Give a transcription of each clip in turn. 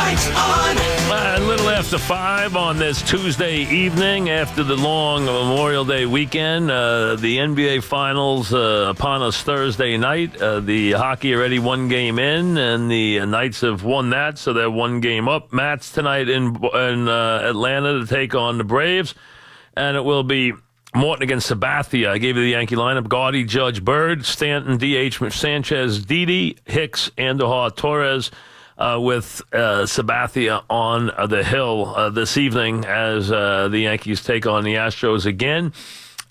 Lights on. A little after 5 on this Tuesday evening after the long Memorial Day weekend. The NBA Finals upon us Thursday night. The hockey already one game in, and the Knights have won that, so they're one game up. Mets tonight in Atlanta to take on the Braves, and it will be Morton against Sabathia. I gave you the Yankee lineup. Gaudy, Judge, Bird, Stanton, D.H., Sanchez, Didi, Hicks, Andujar, Torres, with Sabathia on the hill this evening as the Yankees take on the Astros again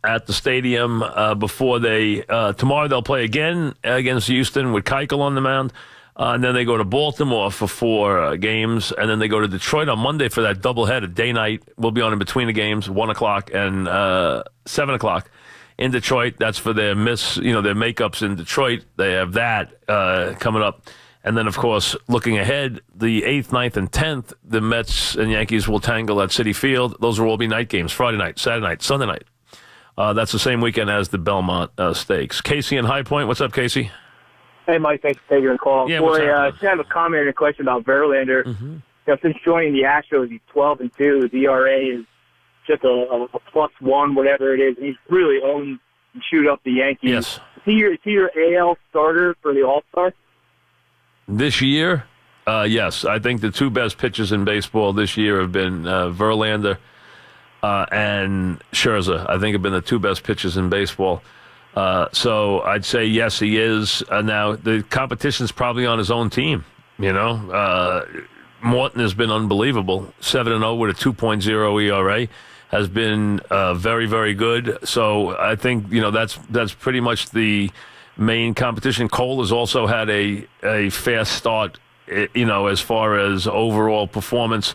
at the stadium before they tomorrow they'll play again against Houston with Keuchel on the mound. And then they go to Baltimore for 4 games, and then they go to Detroit on Monday for that doubleheader. Day-night, we'll be on in between the games, 1 o'clock and 7 o'clock in Detroit. That's for their their makeups in Detroit. They have that coming up. And then, of course, looking ahead, the 8th, 9th, and 10th, the Mets and Yankees will tangle at Citi Field. Those will all be night games, Friday night, Saturday night, Sunday night. That's the same weekend as the Belmont Stakes. Casey in High Point. What's up, Casey? Hey, Mike. Thanks for taking the call. Yeah, just have a comment and a question about Verlander. Mm-hmm. Since joining the Astros, he's 12-2. His ERA is just a +1, whatever it is. He's really owned and chewed up the Yankees. Yes. Is he your AL starter for the All-Star? This year, yes. I think the 2 best pitchers in baseball this year have been Verlander and Scherzer. I think have been the 2 best pitchers in baseball. So I'd say, yes, he is. Now, the competition's probably on his own team, Morton has been unbelievable. 7-0 with a 2.0 ERA. Has been very, very good. So I think, that's pretty much the main competition. Cole has also had a fast start, as far as overall performance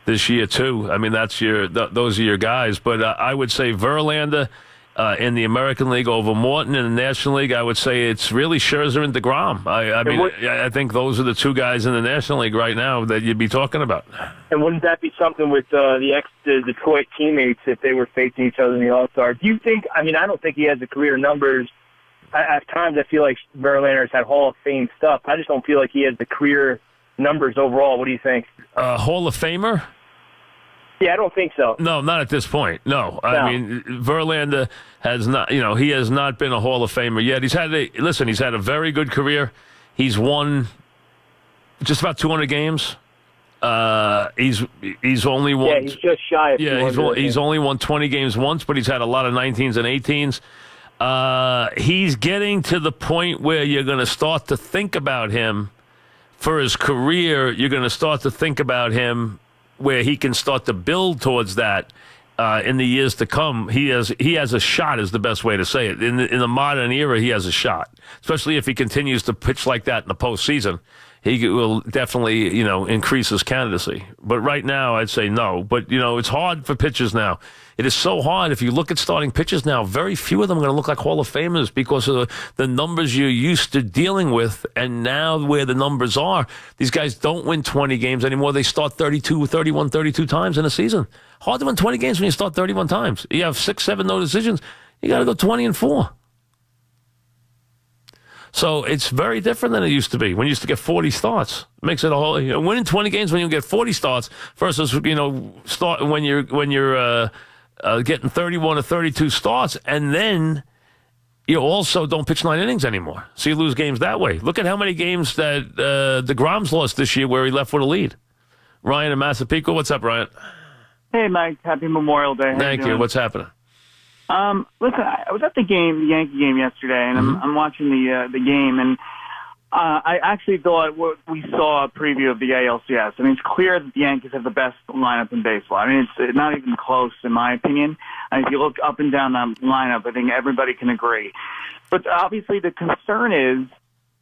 this year too. I mean, those are your guys. But I would say Verlander in the American League over Morton. In the National League, I would say it's really Scherzer and DeGrom. I think those are the 2 guys in the National League right now that you'd be talking about. And wouldn't that be something with the Detroit teammates if they were facing each other in the All-Star? Do you think? I don't think he has the career numbers. At times, I feel like Verlander's had Hall of Fame stuff. I just don't feel like he has the career numbers overall. What do you think? Hall of Famer? Yeah, I don't think so. No, not at this point. No. I mean, Verlander has not, he has not been a Hall of Famer yet. He's had a very good career. He's won just about 200 games. He's only won. Yeah, he's just shy of 200. He's only won 20 games once, but he's had a lot of 19s and 18s. He's getting to the point where you're going to start to think about him for his career. You're going to start to think about him where he can start to build towards that in the years to come. He has a shot, is the best way to say it. In the modern era, he has a shot, especially if he continues to pitch like that in the postseason. He will definitely, increase his candidacy. But right now, I'd say no. But, it's hard for pitchers now. It is so hard. If you look at starting pitchers now, very few of them are going to look like Hall of Famers because of the numbers you're used to dealing with. And now where the numbers are, these guys don't win 20 games anymore. They start 32 times in a season. Hard to win 20 games when you start 31 times. You have 6, 7 no decisions. You got to go 20-4. So it's very different than it used to be when you used to get 40 starts. It makes it a whole, winning 20 games when you get 40 starts versus, start when you're getting 31 or 32 starts, and then you also don't pitch 9 innings anymore. So you lose games that way. Look at how many games that DeGrom's lost this year where he left with a lead. Ryan in Massapequa, what's up, Ryan? Hey, Mike. Happy Memorial Day. Thank you. What's happening? Listen, I was at the Yankee game yesterday, and I'm watching the game, and I actually thought we saw a preview of the ALCS. I mean, it's clear that the Yankees have the best lineup in baseball. I mean, it's not even close, in my opinion. And if you look up and down that lineup, I think everybody can agree. But obviously the concern is,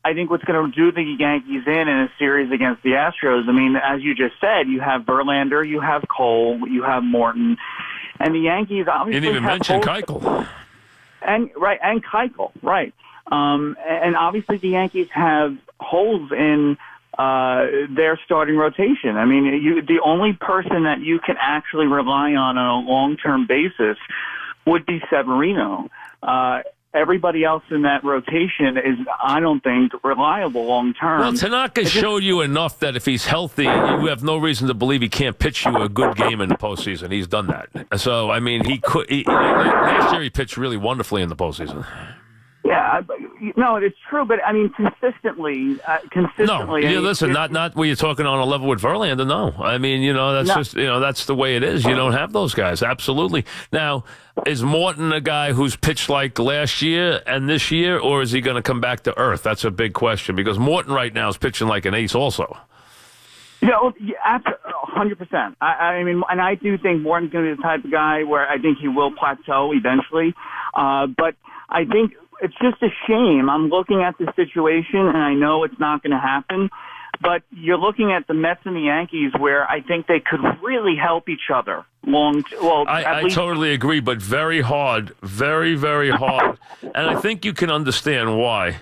I think what's going to do the Yankees in a series against the Astros. I mean, as you just said, you have Verlander, you have Cole, you have Morton, and the Yankees obviously you didn't even mention Keuchel. And Keuchel, right. And obviously the Yankees have holes in their starting rotation. I mean, the only person that you can actually rely on a long-term basis would be Severino. everybody else in that rotation is, I don't think, reliable long term. Well, Tanaka showed you enough that if he's healthy, you have no reason to believe he can't pitch you a good game in the postseason. He's done that. So, I mean, he could. Last year he pitched really wonderfully in the postseason. Yeah, no, it's true, but I mean, consistently. No, listen, not where you're talking on a level with Verlander. No, I mean, that's that's the way it is. You don't have those guys. Absolutely. Now, is Morton a guy who's pitched like last year and this year, or is he going to come back to earth? That's a big question because Morton right now is pitching like an ace, also. 100%. I mean, and I do think Morton's going to be the type of guy where I think he will plateau eventually, but I think. It's just a shame. I'm looking at the situation, and I know it's not going to happen, but you're looking at the Mets and the Yankees where I think they could really help each other. I totally agree, but very hard, very, very hard. And I think you can understand why,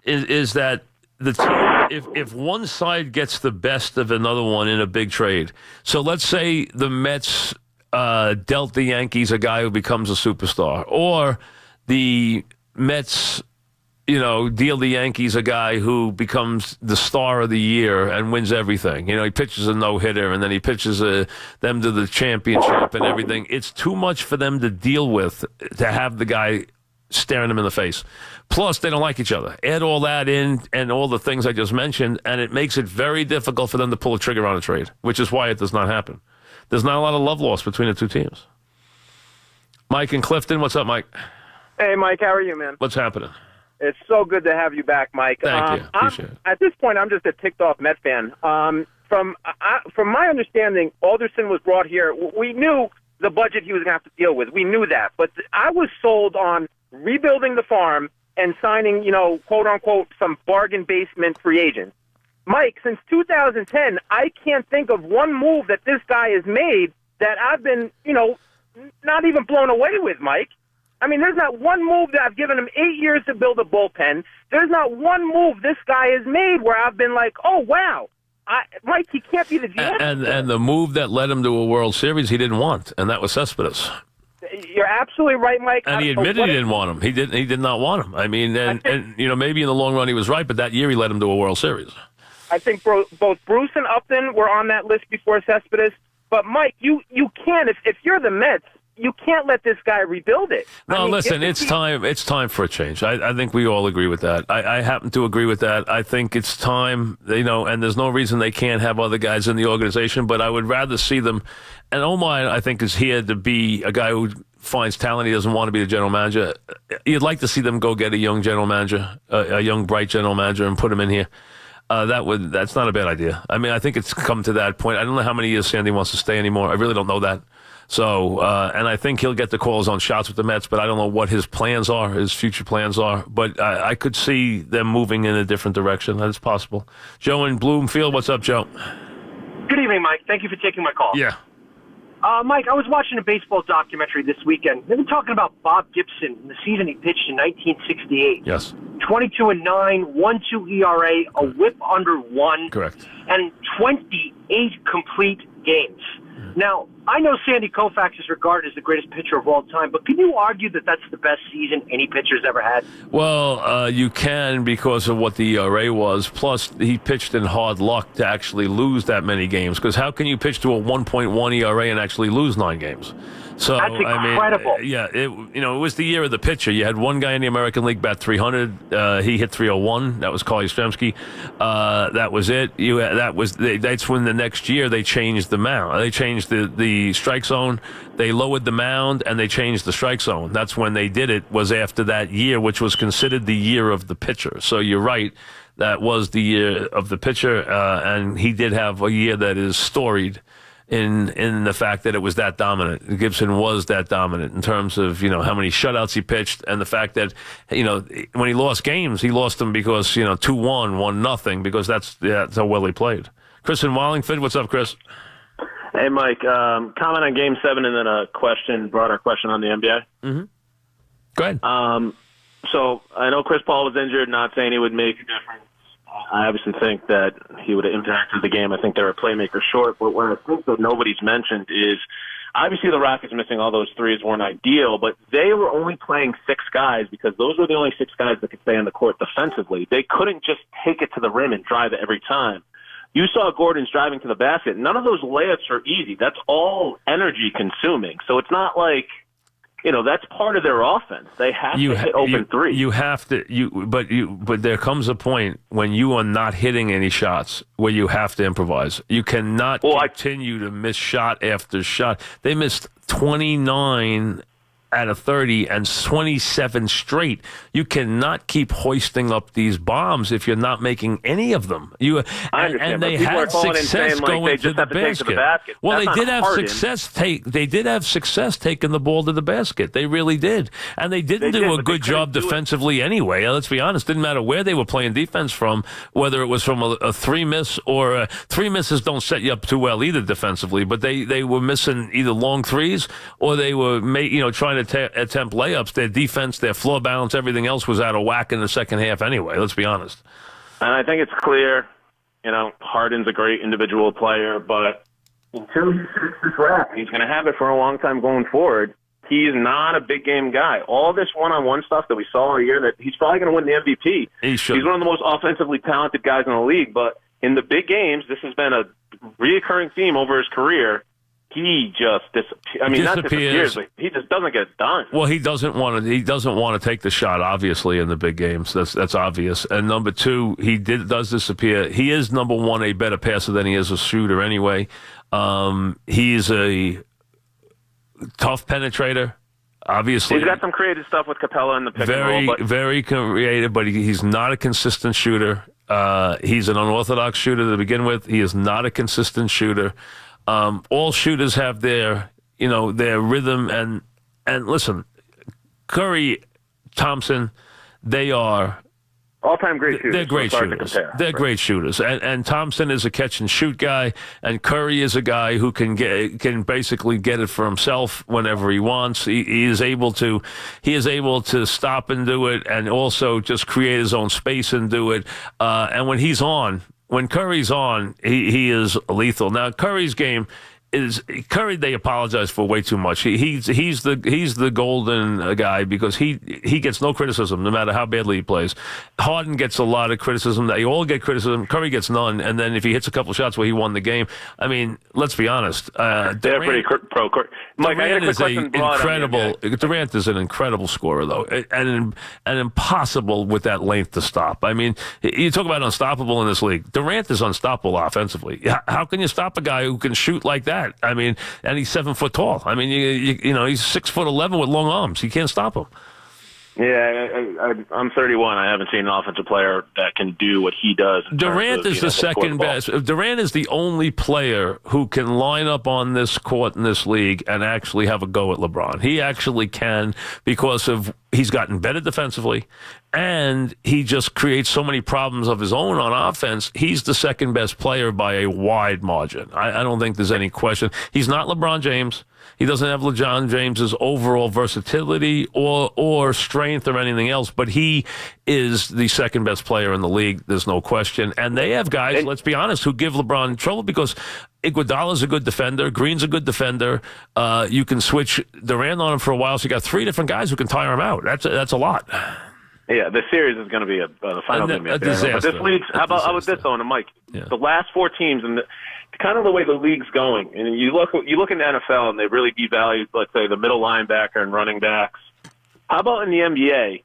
is that the team, if one side gets the best of another one in a big trade, so let's say the Mets dealt the Yankees a guy who becomes a superstar, or the Mets, deal the Yankees a guy who becomes the star of the year and wins everything. He pitches a no-hitter, and then he pitches them to the championship and everything. It's too much for them to deal with to have the guy staring them in the face. Plus, they don't like each other. Add all that in and all the things I just mentioned, and it makes it very difficult for them to pull a trigger on a trade, which is why it does not happen. There's not a lot of love lost between the two teams. Mike in Clifton, what's up, Mike? Hey, Mike, how are you, man? What's happening? It's so good to have you back, Mike. Thank you. Appreciate it. At this point, I'm just a ticked-off Met fan. From my understanding, Alderson was brought here. We knew the budget he was going to have to deal with. We knew that. But I was sold on rebuilding the farm and signing, quote-unquote, some bargain basement free agents. Mike, since 2010, I can't think of one move that this guy has made that I've been, not even blown away with, Mike. I mean, there's not one move that I've given him 8 years to build a bullpen. There's not one move this guy has made where I've been like, oh, wow. Mike, he can't be the GM. And the move that led him to a World Series he didn't want, and that was Cespedes. You're absolutely right, Mike. And he admitted he didn't want him. He did not want him. I mean, and maybe in the long run he was right, but that year he led him to a World Series. I think both Bruce and Upton were on that list before Cespedes. But, Mike, you can't. If you're the Mets, you can't let this guy rebuild it. Listen, it's time. It's time for a change. I think we all agree with that. I happen to agree with that. I think it's time, and there's no reason they can't have other guys in the organization, but I would rather see them. And Omar, I think, is here to be a guy who finds talent. He doesn't want to be the general manager. You'd like to see them go get a young general manager, a young, bright general manager, and put him in here. That's not a bad idea. I mean, I think it's come to that point. I don't know how many years Sandy wants to stay anymore. I really don't know that. So, and I think he'll get to call his own shots with the Mets, but I don't know what his plans are, his future plans are. But I could see them moving in a different direction. That's possible. Joe in Bloomfield, what's up, Joe? Good evening, Mike. Thank you for taking my call. Yeah. Mike, I was watching a baseball documentary this weekend. They were talking about Bob Gibson and the season he pitched in 1968. Yes. 22-9, 1.2 ERA, a whip under 1. Correct. And 28 complete games. Now, I know Sandy Koufax is regarded as the greatest pitcher of all time, but can you argue that that's the best season any pitcher's ever had? Well, you can because of what the ERA was. Plus, he pitched in hard luck to actually lose that many games. Because how can you pitch to a 1.1 ERA and actually lose 9 games? So, that's incredible. I mean, yeah, it was the year of the pitcher. You had one guy in the American League bat 300. He hit 301. That was Carl Yastrzemski. That was it. That's when the next year they changed the mound. They changed the strike zone. They lowered the mound and they changed the strike zone. That's when they did it. Was after that year, which was considered the year of the pitcher. So you're right. That was the year of the pitcher, and he did have a year that is storied in the fact that it was that dominant. Gibson was that dominant in terms of, how many shutouts he pitched, and the fact that, when he lost games, he lost them because, 2-1, 1-0, because that's how well he played. Chris in Wallingford, what's up, Chris? Hey, Mike, comment on Game 7 and then a broader question on the NBA. Mm-hmm. Go ahead. So I know Chris Paul was injured, not saying he would make a difference. I obviously think that he would have impacted the game. I think they were playmakers short. But what I think that nobody's mentioned is obviously the Rockets missing all those threes weren't ideal, but they were only playing 6 guys because those were the only 6 guys that could stay on the court defensively. They couldn't just take it to the rim and drive it every time. You saw Gordon's driving to the basket. None of those layups are easy. That's all energy consuming. So it's not like, that's part of their offense. They have to hit open threes. You have to. But there comes a point when you are not hitting any shots where you have to improvise. You cannot continue to miss shot after shot. They missed 29 out of 30 and 27 straight. You cannot keep hoisting up these bombs if you're not making any of them. I understand, and they had success going to the basket. Well, they did have success. They did have success taking the ball to the basket. They really did, and they didn't do a good job defensively anyway. Let's be honest. Didn't matter where they were playing defense from, whether it was from a 3 miss or 3 misses don't set you up too well either defensively. But they were missing either long threes or they were trying to attempt layups. Their defense, their floor balance, everything else was out of whack in the second half anyway. Let's be honest. And I think it's clear, Harden's a great individual player, but until he fits this rap, he's going to have it for a long time going forward. He's not a big game guy. All this one-on-one stuff that we saw all year, that he's probably going to win the MVP. He's one of the most offensively talented guys in the league, but in the big games, this has been a reoccurring theme over his career. He just not disappears, but he just doesn't get it done. Well, he doesn't want to. He doesn't want to take the shot. Obviously, in the big games, that's obvious. And number 2, he does disappear. He is number 1 a better passer than he is a shooter. Anyway, he's a tough penetrator. Obviously, he's got some creative stuff with Capella in the pick and roll. Very creative, but he's not a consistent shooter. He's an unorthodox shooter to begin with. He is not a consistent shooter. All shooters have their rhythm and listen, Curry, Thompson, they are all-time great shooters. They're great shooters. They're great shooters. And Thompson is a catch-and-shoot guy, and Curry is a guy who can basically get it for himself whenever he wants. He is able to stop and do it, and also just create his own space and do it. And when Curry's on, he is lethal. Now, Curry's game is Curry. They apologize for way too much. He's the golden guy because he gets no criticism no matter how badly he plays. Harden gets a lot of criticism. They all get criticism. Curry gets none. And then if he hits a couple shots where he won the game, I mean, let's be honest. They're pretty pro. Mike, Durant is an incredible scorer though, and impossible with that length to stop. I mean, you talk about unstoppable in this league. Durant is unstoppable offensively. How can you stop a guy who can shoot like that? I mean, and he's 7 foot tall. I mean, he's 6'11" with long arms. You can't stop him. Yeah, I'm 31. I haven't seen an offensive player that can do what he does. Durant is the second best. Durant is the only player who can line up on this court in this league and actually have a go at LeBron. He actually can because he's gotten better defensively, and he just creates so many problems of his own on offense. He's the second best player by a wide margin. I don't think there's any question. He's not LeBron James. He doesn't have LeBron James's overall versatility or strength or anything else, but he is the second best player in the league. There's no question. And they have guys, let's be honest, who give LeBron trouble because Iguodala's a good defender. Green's a good defender. You can switch Durant on him for a while, so you got 3 different guys who can tire him out. That's a lot. Yeah, the series is going to be the final game. A disaster. But this league's, how about this though, and Mike? Yeah. The last 4 teams and kind of the way the league's going, and you look in the NFL and they really devalued, let's say, the middle linebacker and running backs. How about in the NBA?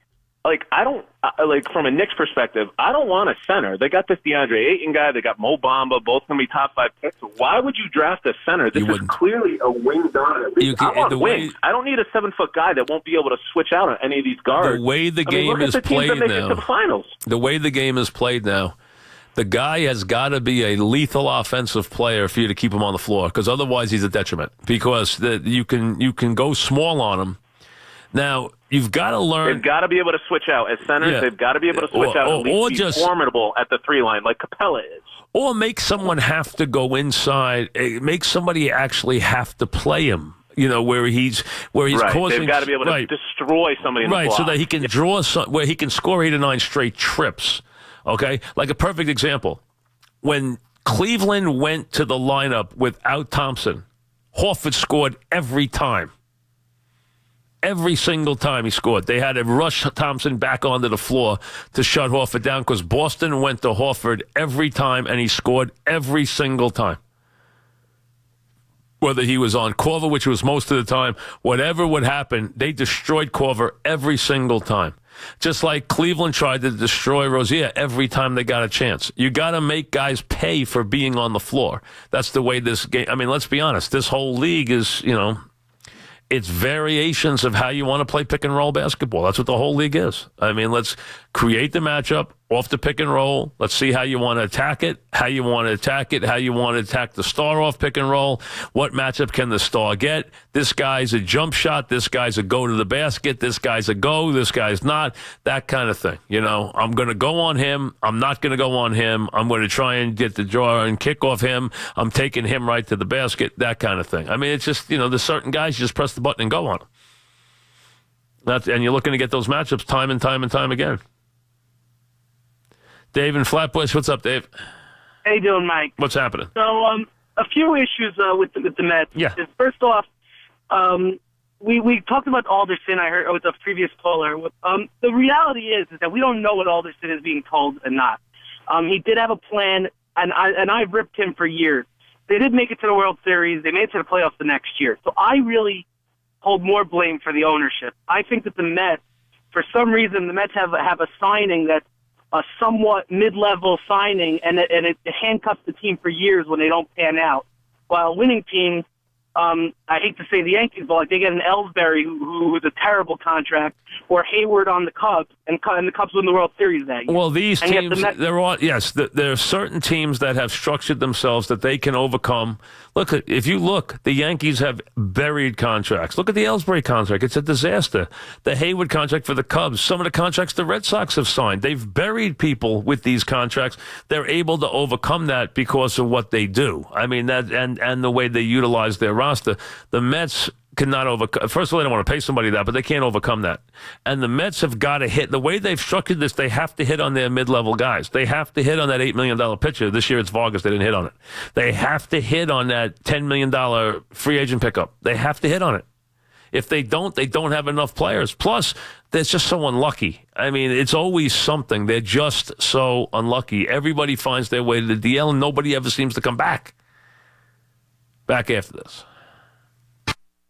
From a Knicks perspective, I don't want a center. They got this DeAndre Ayton guy. They got Mo Bamba, both going to be top 5 picks. Why would you draft a center? This is clearly a wing dominant. I want wings. I don't need a 7-foot guy that won't be able to switch out on any of these guards. The way the game is played now. The way the game is played now. The guy has got to be a lethal offensive player for you to keep him on the floor, because otherwise he's a detriment. Because you can go small on him. Now you've got to learn. They've got to be able to switch out as centers. Yeah. They've got to be able to switch out and at least be formidable at the 3 line, like Capella is. Or make someone have to go inside. Make somebody actually have to play him. Where he's causing. They've got to be able to destroy somebody in the block. So that he can draw where he can score 8 or 9 straight trips. Okay, like a perfect example. When Cleveland went to the lineup without Thompson, Horford scored every time. Every single time he scored. They had to rush Thompson back onto the floor to shut Horford down because Boston went to Horford every time, and he scored every single time. Whether he was on Korver, which was most of the time, whatever would happen, they destroyed Korver every single time. Just like Cleveland tried to destroy Rozier every time they got a chance. You got to make guys pay for being on the floor. That's the way this game, I mean, let's be honest, this whole league is, it's variations of how you want to play pick and roll basketball. That's what the whole league is. I mean, let's create the matchup off the pick and roll. Let's see how you want to attack it, how you want to attack it, how you want to attack the star off pick and roll. What matchup can the star get? This guy's a jump shot. This guy's a go to the basket. This guy's a go. This guy's not. That kind of thing. I'm going to go on him. I'm not going to go on him. I'm going to try and get the draw and kick off him. I'm taking him right to the basket. That kind of thing. I mean, it's just, there's certain guys you just press the button and go on them. And you're looking to get those matchups time and time and time again. Dave in Flatbush, what's up, Dave? How you doing, Mike? What's happening? So, a few issues with the Mets. Yeah. First off, we talked about Alderson. I heard with a previous caller. The reality is that we don't know what Alderson is being told and not. He did have a plan, and I've ripped him for years. They did make it to the World Series. They made it to the playoffs the next year. So I really hold more blame for the ownership. I think that the Mets, for some reason, the Mets have a signing that's a somewhat mid-level signing, and it handcuffs the team for years when they don't pan out. While winning teams, I hate to say the Yankees, but they get an Ellsbury who was a terrible contract, or Hayward on the Cubs, and the Cubs win the World Series that year. Well, these teams, there are certain teams that have structured themselves that they can overcome. Look, if you look, the Yankees have buried contracts. Look at the Ellsbury contract. It's a disaster. The Hayward contract for the Cubs, some of the contracts the Red Sox have signed. They've buried people with these contracts. They're able to overcome that because of what they do. I mean, that and the way they utilize their roster. The Mets cannot overcome. First of all, they don't want to pay somebody that, but they can't overcome that. And the Mets have got to hit. The way they've structured this, they have to hit on their mid-level guys. They have to hit on that $8 million pitcher. This year it's Vargas. They didn't hit on it. They have to hit on that $10 million free agent pickup. They have to hit on it. If they don't have enough players. Plus, they're just so unlucky. I mean, it's always something. They're just so unlucky. Everybody finds their way to the DL, and nobody ever seems to come back. Back after this.